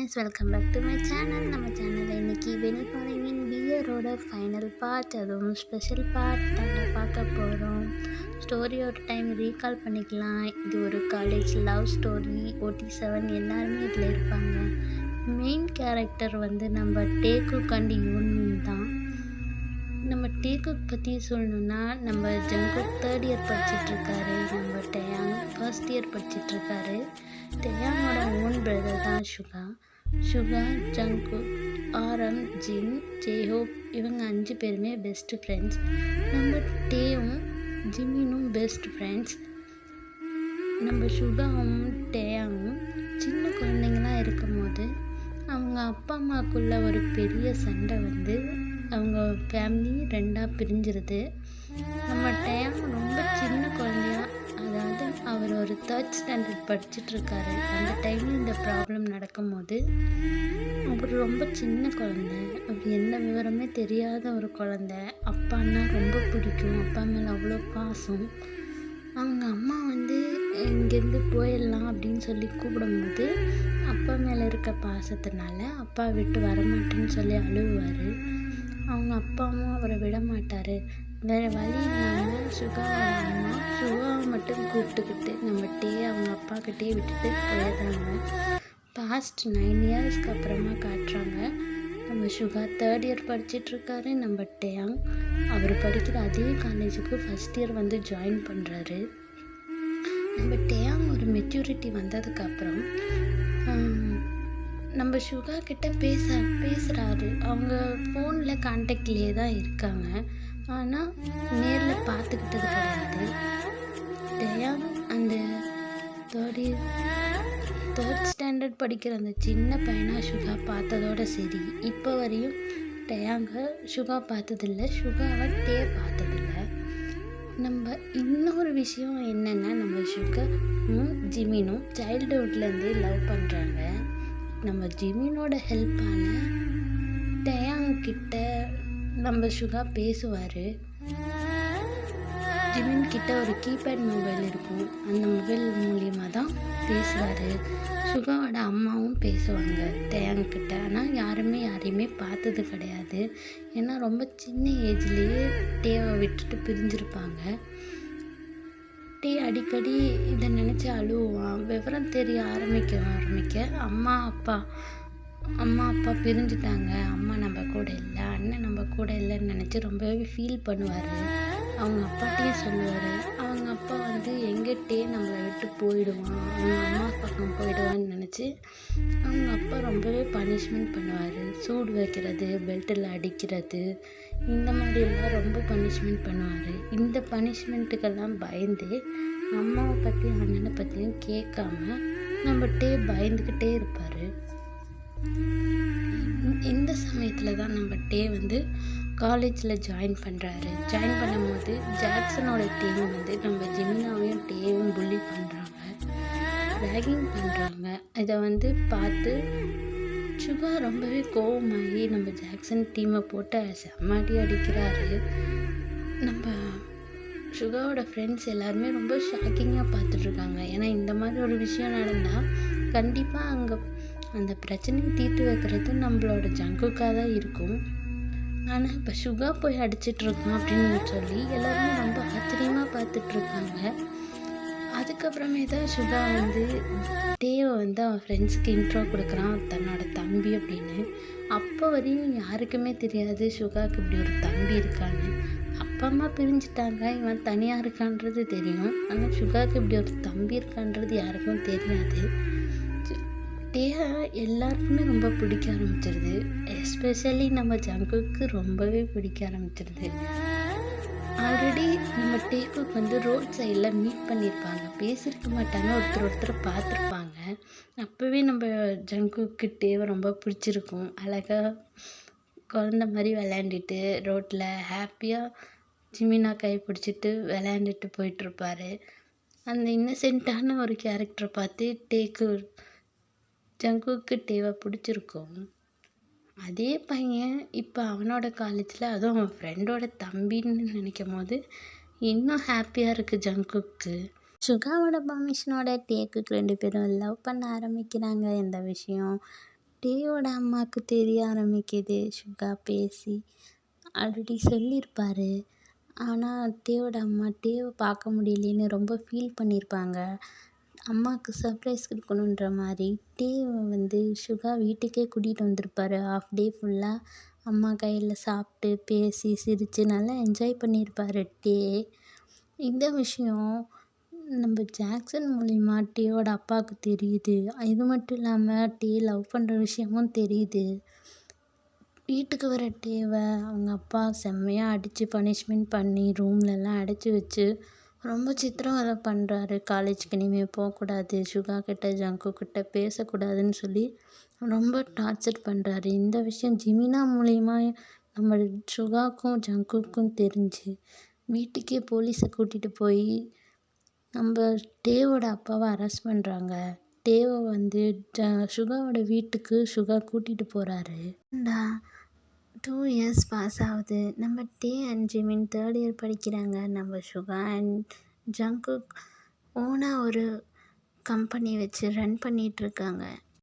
Guys, welcome back to my channel. நம்ம சேனலில் இன்றைக்கி வெனிஃபாலிங் பியரோட ஃபைனல் பார்ட், அதுவும் ஸ்பெஷல் பார்ட் நம்ம பார்க்க போகிறோம். ஸ்டோரி ஒரு டைம் ரீகால் பண்ணிக்கலாம். இது ஒரு காலேஜ் லவ் ஸ்டோரி. OT7 எல்லாருமே இதில் இருப்பாங்க. மெயின் கேரக்டர் நம்ம டேக்கு கண்டி யூனின் தான். நம்ம டேக்குக் பற்றி சொல்லணுன்னா, நம்ம ஜங்குக் 3rd இயர் படிச்சிட்ருக்காரு. நம்ம டயாங் 1st இயர் படிச்சிட்ருக்காரு. டயாங்கோட ஓன் பிரதர் தான் சுகா. ஜங்குக், ஆரம், ஜின், ஜேஹோப் இவங்க 5 பேருமே பெஸ்ட் ஃப்ரெண்ட்ஸ். நம்ம டேவும் ஜிமினும் பெஸ்ட் ஃப்ரெண்ட்ஸ். நம்ம சுகாவும் டயாங்கும் சின்ன குழந்தைங்களாம் இருக்கும் போது அவங்க அப்பா அம்மாக்குள்ள ஒரு பெரிய சண்டை அவங்க ஃபேமிலி 2ஆக பிரிஞ்சிருது. நம்ம டயாங் ரொம்ப சின்ன குழந்தையா, அதாவது அவர் ஒரு 3rd ஸ்டாண்டர்ட் படிச்சிட்ருக்காரு. அந்த டைமில் இந்த ப்ராப்ளம் நடக்கும்போது அவர் ரொம்ப சின்ன குழந்தை, அவர் எந்த விவரமே தெரியாத ஒரு குழந்தை. அப்பான்னா ரொம்ப பிடிக்கும், அப்பா மேலே அவ்வளோ பாசம். அவங்க அம்மா இங்கேருந்து போயிடலாம் அப்படின்னு சொல்லி கூப்பிடும்போது அப்பா மேலே இருக்க பாசத்தினால அப்பா விட்டு வரமாட்டேன்னு சொல்லி அழுவார். அவங்க அப்பாவும் அவரை விட மாட்டார். வேறு வழி இல்லாமல் சுகாவோட அம்மா சுகாவை மட்டும் கூப்பிட்டுக்கிட்டு நம்ம அவங்க அப்பாக்கிட்டே விட்டுட்டு போயிடுறாங்க. பாஸ்ட் 9 இயர்ஸ்க்கு அப்புறமா காட்டுறாங்க. நம்ம சுகா 3rd இயர் படிச்சிட்ருக்காரு. நம்ம டயாங் அவர் படிக்கிற அதே காலேஜுக்கு 1st இயர் ஜாயின் பண்ணுறாரு. நம்ம டயாங் ஒரு மெச்சூரிட்டி வந்ததுக்கப்புறம் நம்ம சுகா கிட்ட பேசுகிறாரு. அவங்க ஃபோனில் கான்டாக்ட்லேயே தான் இருக்காங்க, ஆனால் நேரில் பார்த்துக்கிட்டது கிடையாது. டயாங் அந்த 3rd ஸ்டாண்டர்ட் படிக்கிற அந்த சின்ன பையனாக சுகா பார்த்ததோட சரி. இப்போ வரையும் டயாங்கை சுகா பார்த்ததில்லை, சுகாவை டே பார்த்ததில்லை. நம்ம இன்னொரு விஷயம் என்னென்னா, நம்ம சுகாவும் ஜிமினும் சைல்டுஹுட்லேருந்தே லவ் பண்ணுறாங்க. நம்ம ஜிமினோட ஹெல்ப்பான டயாங் கிட்ட நம்ம சுகா பேசுவார். ஜிமின் கிட்ட ஒரு கீபேட் மொபைல் இருக்கும், அந்த மொபைல் மூலியமாக தான் பேசுவார். சுகாவோட அம்மாவும் பேசுவாங்க டயாங் கிட்ட, ஆனால் யாரையுமே பார்த்தது கிடையாது. ஏன்னா ரொம்ப சின்ன ஏஜ்லேயே டேவை விட்டுட்டு பிரிஞ்சிருப்பாங்க. டே அடிக்கடி இதை நினச்சி அழுவான். விவரம் தெரிய ஆரம்பிக்க அம்மா அப்பா பிரிஞ்சுட்டாங்க, அம்மா நம்ம கூட இல்லை, அண்ணன் நம்ம கூட இல்லைன்னு நினச்சி ரொம்பவே ஃபீல் பண்ணுவார். அவங்க அப்பாட்டையும் சொல்லுவார். அவங்க அப்பா எங்கே டே நம்மளை விட்டு போயிடுவான், அவங்க அம்மா பக்கம் போயிடுவான்னு நினச்சி அவங்க அப்பா ரொம்பவே பனிஷ்மெண்ட் பண்ணுவார். சூடு வைக்கிறது, பெல்ட்டில் அடிக்கிறது, இந்த மாதிரியெல்லாம் ரொம்ப பனிஷ்மெண்ட் பண்ணுவார். இந்த பனிஷ்மெண்ட்டுக்கெல்லாம் பயந்து அம்மாவை பற்றி அண்ணனை பற்றியும் கேட்காம நம்ம டே பயந்துக்கிட்டே இருப்பார். இந்த சமயத்தில் தான் நம்ம டே காலேஜில் ஜாயின் பண்ணுறாரு. ஜாயின் பண்ணும்போது ஜாக்சனோட டீம் நம்ம ஜிமினாவையும் டேவும் புள்ளி பண்ணுறாங்க, ரேகிங் பண்ணுறாங்க. இதை பார்த்து சுகா ரொம்பவே கோவமாகி நம்ம ஜாக்சன் டீமை போட்டு செம்மாடி அடிக்கிறாரு. நம்ம சுகாவோட ஃப்ரெண்ட்ஸ் எல்லாருமே ரொம்ப ஷாக்கிங்காக பார்த்துட்ருக்காங்க. ஏன்னா இந்த மாதிரி ஒரு விஷயம் நடந்தால் கண்டிப்பாக அங்கே அந்த பிரச்சனையை தீர்த்து வைக்கிறது நம்மளோட ஜங்குக்காக தான் இருக்கும். ஆனால் இப்போ சுகா போய் அடிச்சிட்ருக்கான் அப்படின்னு சொல்லி எல்லாருமே ரொம்ப ஆச்சரியமாக பார்த்துட்ருக்காங்க. அதுக்கப்புறமே தான் சுகா டேவை அவன் ஃப்ரெண்ட்ஸுக்கு இன்ட்ரோ கொடுக்குறான், தன்னோட தம்பி அப்படின்னு. அப்போ வரையும் யாருக்குமே தெரியாது சுகாவுக்கு இப்படி ஒரு தம்பி இருக்கான்னு. அப்பா அம்மா பிரிஞ்சுட்டாங்க, இவன் தனியாக இருக்கான்றது தெரியும், ஆனால் சுகாவுக்கு இப்படி ஒரு தம்பி இருக்கான்றது யாருக்கும் தெரியாது. டேயை எல்லாருக்குமே ரொம்ப பிடிக்க ஆரம்பிச்சிருது. எஸ்பெஷலி நம்ம ஜங்குக்கு ரொம்பவே பிடிக்க ஆரம்பிச்சிருது. ஆல்ரெடி நம்ம டேக்குக்கு ரோட் சைடில் மீட் பண்ணியிருப்பாங்க, பேசியிருக்க மாட்டாங்க, ஒருத்தர் பார்த்துருப்பாங்க. அப்போவே நம்ம ஜங்குக்கு டேவை ரொம்ப பிடிச்சிருக்கும். அழகாக குழந்த மாதிரி விளையாண்டுட்டு ரோட்டில் ஹாப்பியாக ஜிமினா கை பிடிச்சிட்டு விளையாண்டுட்டு போயிட்டுருப்பார். அந்த இன்னசென்ட்டான ஒரு கேரக்டரை பார்த்து ஜங்குக்கு டேவை பிடிச்சிருக்கும். அதே பையன் இப்போ அவனோட காலேஜில், அதுவும் அவன் ஃப்ரெண்டோட தம்பின்னு நினைக்கும் போது இன்னும் ஹாப்பியாக இருக்குது ஜங்குக்கு. சுகாவோட பர்மிஷனோட டேக்குக்கு 2 பேரும் லவ் பண்ண ஆரம்பிக்கிறாங்க. இந்த விஷயம் டேவோட அம்மாவுக்கு தெரிய ஆரம்பிக்குது சுகா பேசி. ஆல்ரெடி சொல்லியிருப்பாரு. ஆனால் டேவோட அம்மா டேவை பார்க்க முடியலேன்னு ரொம்ப ஃபீல் பண்ணியிருப்பாங்க. அம்மாவுக்கு சர்ப்ரைஸ் கொடுக்கணுன்ற மாதிரி டேவை சுகா வீட்டுக்கே கூட்டிகிட்டு வந்திருப்பாரு. ஹாஃப் டே ஃபுல்லாக அம்மா கையில் சாப்பிட்டு பேசி சிரித்து நல்லா என்ஜாய் பண்ணியிருப்பாரு டே. இந்த விஷயம் நம்ம ஜாக்சன் மூலிமா டேவோட அப்பாவுக்கு தெரியுது. இது மட்டும் இல்லாமல் டே லவ் பண்ணுற விஷயமும் தெரியுது. வீட்டுக்கு வர டேவை அவங்க அப்பா செம்மையாக அடித்து பனிஷ்மெண்ட் பண்ணி ரூம்லலாம் அடைச்சி வச்சு ரொம்ப சித்திரவதை பண்ணுறாரு. காலேஜுக்கு இனிமேல் போகக்கூடாது, சுகா கிட்ட ஜங்கு கிட்ட பேசக்கூடாதுன்னு சொல்லி ரொம்ப டார்ச்சர் பண்ணுறாரு. இந்த விஷயம் ஜிமினா மூலிமா நம்ம சுகாக்கும் ஜங்குக்கும் தெரிஞ்சு வீட்டுக்கே போலீஸை கூட்டிகிட்டு போய் நம்ம டேவோட அப்பாவை அரெஸ்ட் பண்ணுறாங்க. டேவை சுகாவோட வீட்டுக்கு சுகா கூட்டிகிட்டு போகிறாரு. 2 இயர்ஸ் பாஸ் ஆகுது. நம்ம day and Jimin 3rd year படிக்கிறாங்க. நம்ம சுகா அண்ட் ஜங்குக் ஓனாக ஒரு கம்பெனி வச்சு ரன் பண்ணிகிட்ருக்காங்க.